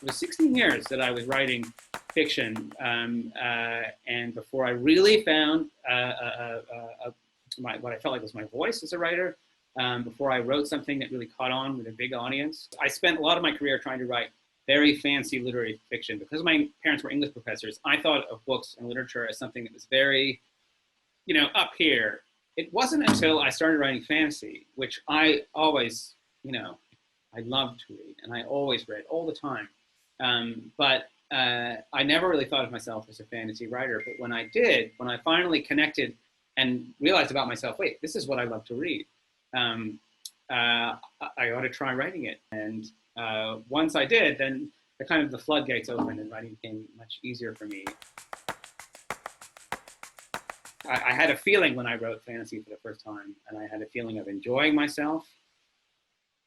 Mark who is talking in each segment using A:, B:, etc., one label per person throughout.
A: It was 16 years that I was writing fiction, and before I really found what I felt like was my voice as a writer, before I wrote something that really caught on with a big audience. I spent a lot of my career trying to write very fancy literary fiction. Because my parents were English professors, I thought of books and literature as something that was very, up here. It wasn't until I started writing fantasy, which I always, I loved to read, and I always read all the time. But I never really thought of myself as a fantasy writer. But when I did, when I finally connected and realized about myself, wait, this is what I love to read. I ought to try writing it. And once I did, then the floodgates opened and writing became much easier for me. I had a feeling when I wrote fantasy for the first time, and I had a feeling of enjoying myself,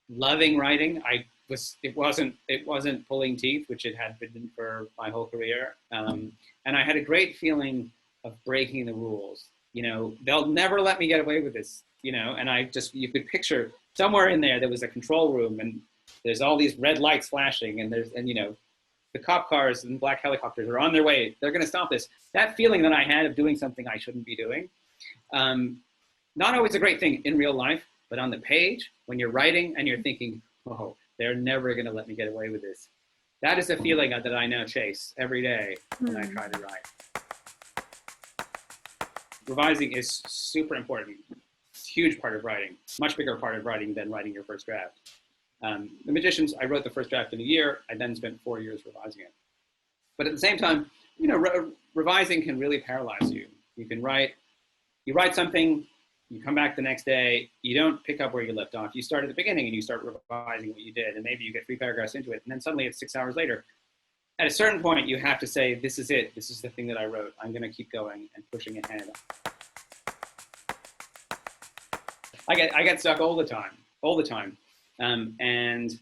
A: loving writing. It wasn't pulling teeth, which it had been for my whole career. And I had a great feeling of breaking the rules. They'll never let me get away with this, and you could picture somewhere in there was a control room, and there's all these red lights flashing, and the cop cars and black helicopters are on their way. They're going to stop this. That feeling that I had of doing something I shouldn't be doing, not always a great thing in real life, but on the page, when you're writing and you're thinking, oh, they're never going to let me get away with this. That is a feeling that I now chase every day when I try to write. Revising is super important. It's a huge part of writing, much bigger part of writing than writing your first draft. The Magicians, I wrote the first draft in a year. I then spent 4 years revising it. But at the same time, revising can really paralyze you. You write something, you come back the next day, you don't pick up where you left off. You start at the beginning and you start revising what you did, and maybe you get 3 paragraphs into it, and then suddenly it's 6 hours later. At a certain point, you have to say, this is it. This is the thing that I wrote. I'm going to keep going and pushing ahead. I get stuck all the time. And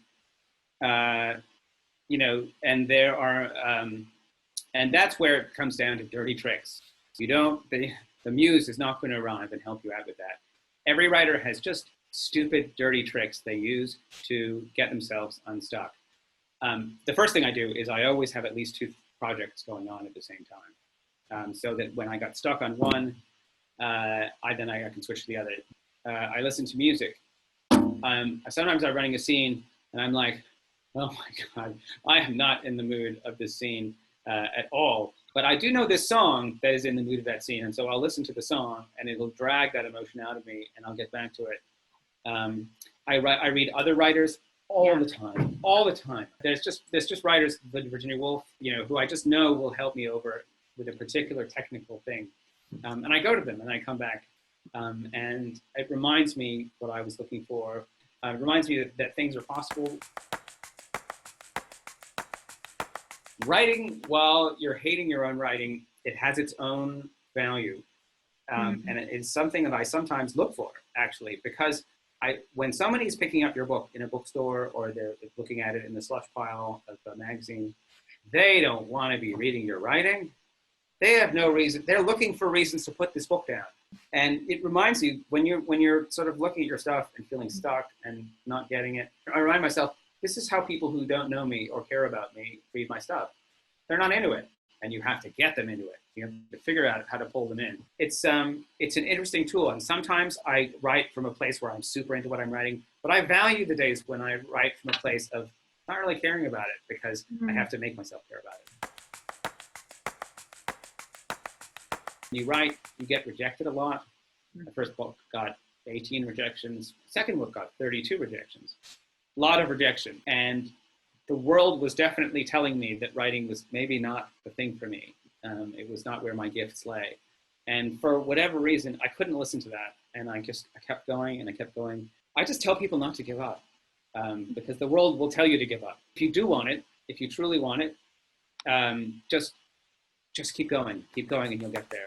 A: there are, and that's where it comes down to dirty tricks. The muse is not going to arrive and help you out with that. Every writer has just stupid, dirty tricks they use to get themselves unstuck. The first thing I do is I always have at least 2 projects going on at the same time, so that when I got stuck on one, I can switch to the other. I listen to music. Sometimes I'm running a scene and I'm like, oh my God, I am not in the mood of this scene at all. But I do know this song that is in the mood of that scene. And so I'll listen to the song and it'll drag that emotion out of me and I'll get back to it. I read other writers all the time. There's just writers, like Virginia Woolf, who I just know will help me over with a particular technical thing. And I go to them and I come back. And it reminds me what I was looking for. It reminds me that things are possible. Writing, while you're hating your own writing, it has its own value. And it's something that I sometimes look for, actually, because when somebody's picking up your book in a bookstore or they're looking at it in the slush pile of a magazine, they don't want to be reading your writing. They have no reason. They're looking for reasons to put this book down. And it reminds you, when you're sort of looking at your stuff and feeling stuck and not getting it, I remind myself, this is how people who don't know me or care about me read my stuff. They're not into it, and you have to get them into it. You have to figure out how to pull them in. It's an interesting tool, and sometimes I write from a place where I'm super into what I'm writing, but I value the days when I write from a place of not really caring about it because I have to make myself care about it. You write, you get rejected a lot. The first book got 18 rejections. Second book got 32 rejections. A lot of rejection. And the world was definitely telling me that writing was maybe not the thing for me. It was not where my gifts lay. And for whatever reason, I couldn't listen to that. And I kept going and I kept going. I just tell people not to give up because the world will tell you to give up. If you do want it, if you truly want it, just keep going and you'll get there.